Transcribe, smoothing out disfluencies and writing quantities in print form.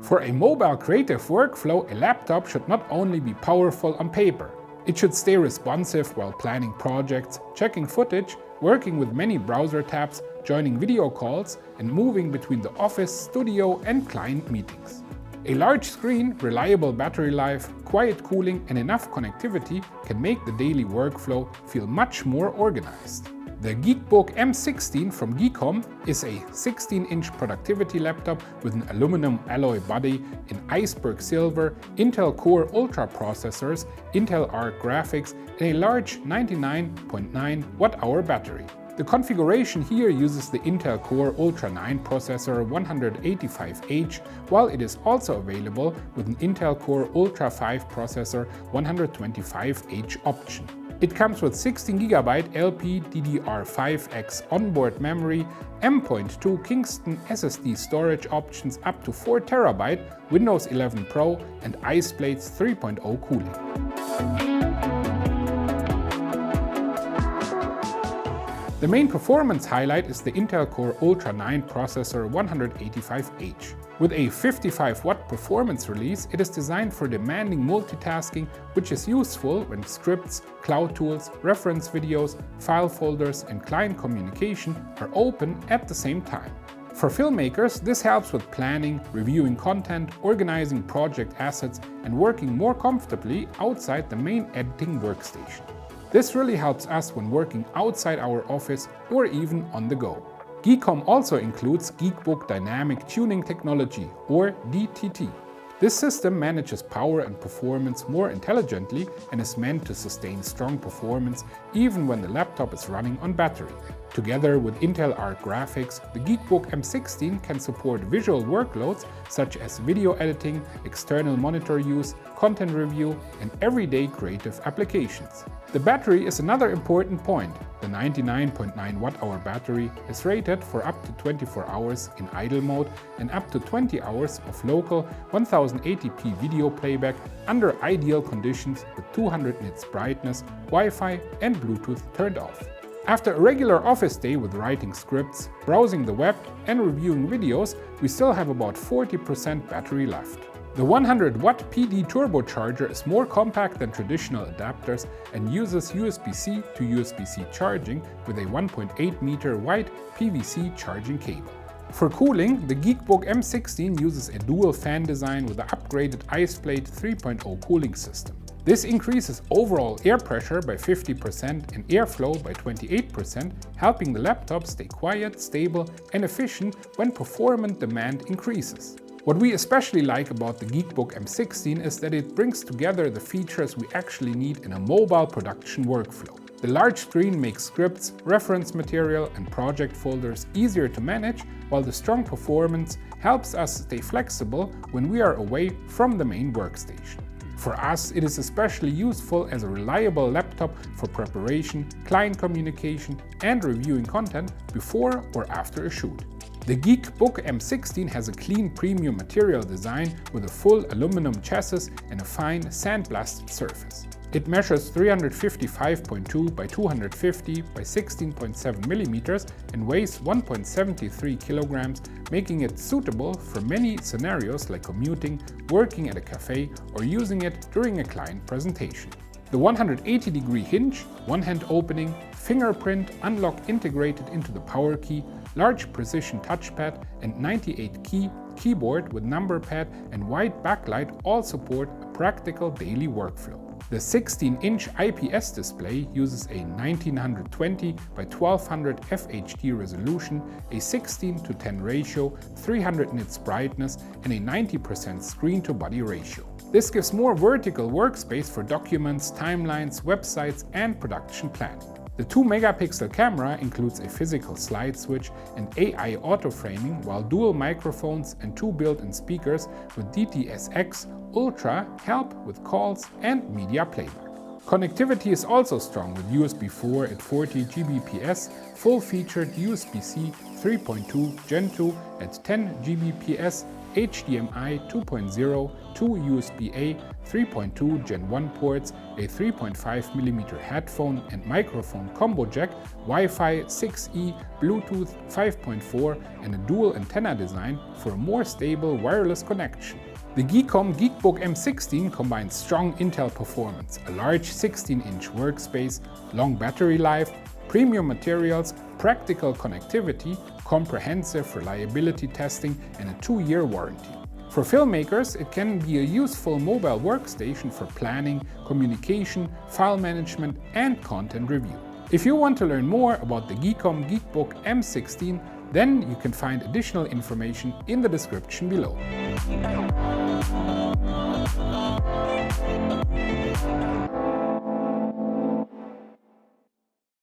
For a mobile creative workflow, a laptop should not only be powerful on paper. It should stay responsive while planning projects, checking footage, working with many browser tabs, joining video calls, and moving between the office, studio, and client meetings. A large screen, reliable battery life, quiet cooling, and enough connectivity can make the daily workflow feel much more organized. The GeekBook M16 from GEEKOM is a 16-inch productivity laptop with an aluminum alloy body in iceberg silver, Intel Core Ultra processors, Intel Arc graphics, and a large 99.9 watt-hour battery. The configuration here uses the Intel Core Ultra 9 processor 185H, while it is also available with an Intel Core Ultra 5 processor 125H option. It comes with 16GB LPDDR5X onboard memory, M.2 Kingston SSD storage options up to 4TB, Windows 11 Pro, and IceBlade's 3.0 cooling. The main performance highlight is the Intel Core Ultra 9 processor 185H. With a 55-watt performance release, it is designed for demanding multitasking, which is useful when scripts, cloud tools, reference videos, file folders, and client communication are open at the same time. For filmmakers, this helps with planning, reviewing content, organizing project assets, and working more comfortably outside the main editing workstation. This really helps us when working outside our office or even on the go. GEEKOM also includes GeekBook Dynamic Tuning Technology, or DTT. This system manages power and performance more intelligently and is meant to sustain strong performance even when the laptop is running on battery. Together with Intel Arc graphics, the GeekBook M16 can support visual workloads such as video editing, external monitor use, content review, and everyday creative applications. The battery is another important point. The 99.9 watt-hour battery is rated for up to 24 hours in idle mode and up to 20 hours of local 1080p video playback under ideal conditions with 200 nits brightness, Wi-Fi, and Bluetooth turned off. After a regular office day with writing scripts, browsing the web, and reviewing videos, we still have about 40% battery left. The 100-watt PD turbocharger is more compact than traditional adapters and uses USB-C to USB-C charging with a 1.8-meter wide PVC charging cable. For cooling, the GeekBook M16 uses a dual fan design with the upgraded IceBlade 3.0 cooling system. This increases overall air pressure by 50% and airflow by 28%, helping the laptop stay quiet, stable, and efficient when performance demand increases. What we especially like about the GeekBook M16 is that it brings together the features we actually need in a mobile production workflow. The large screen makes scripts, reference material, and project folders easier to manage, while the strong performance helps us stay flexible when we are away from the main workstation. For us, it is especially useful as a reliable laptop for preparation, client communication, and reviewing content before or after a shoot. The GeekBook M16 has a clean premium material design with a full aluminum chassis and a fine sandblasted surface. It measures 355.2 by 250 by 16.7 mm and weighs 1.73 kilograms, making it suitable for many scenarios like commuting, working at a cafe, or using it during a client presentation. The 180-degree hinge, one-hand opening, fingerprint unlock integrated into the power key, large precision touchpad, and 98-key keyboard with number pad and wide backlight all support a practical daily workflow. The 16-inch IPS display uses a 1920 by 1200 FHD resolution, a 16:10 ratio, 300 nits brightness, and a 90% screen-to-body ratio. This gives more vertical workspace for documents, timelines, websites, and production planning. The 2-megapixel camera includes a physical slide switch and AI auto-framing, while dual microphones and 2 built-in speakers with DTS:X Ultra help with calls and media playback. Connectivity is also strong with USB 4 at 40 Gbps, full-featured USB-C 3.2 Gen 2 at 10 Gbps, HDMI 2.0, 2 USB-A 3.2 Gen 1 ports, a 3.5mm headphone and microphone combo jack, Wi-Fi 6E, Bluetooth 5.4 and a dual antenna design for a more stable wireless connection. The GEEKOM GeekBook M16 combines strong Intel performance, a large 16-inch workspace, long battery life, premium materials, practical connectivity, comprehensive reliability testing and a 2-year warranty. For filmmakers, it can be a useful mobile workstation for planning, communication, file management and content review. If you want to learn more about the GEEKOM GeekBook M16, then you can find additional information in the description below.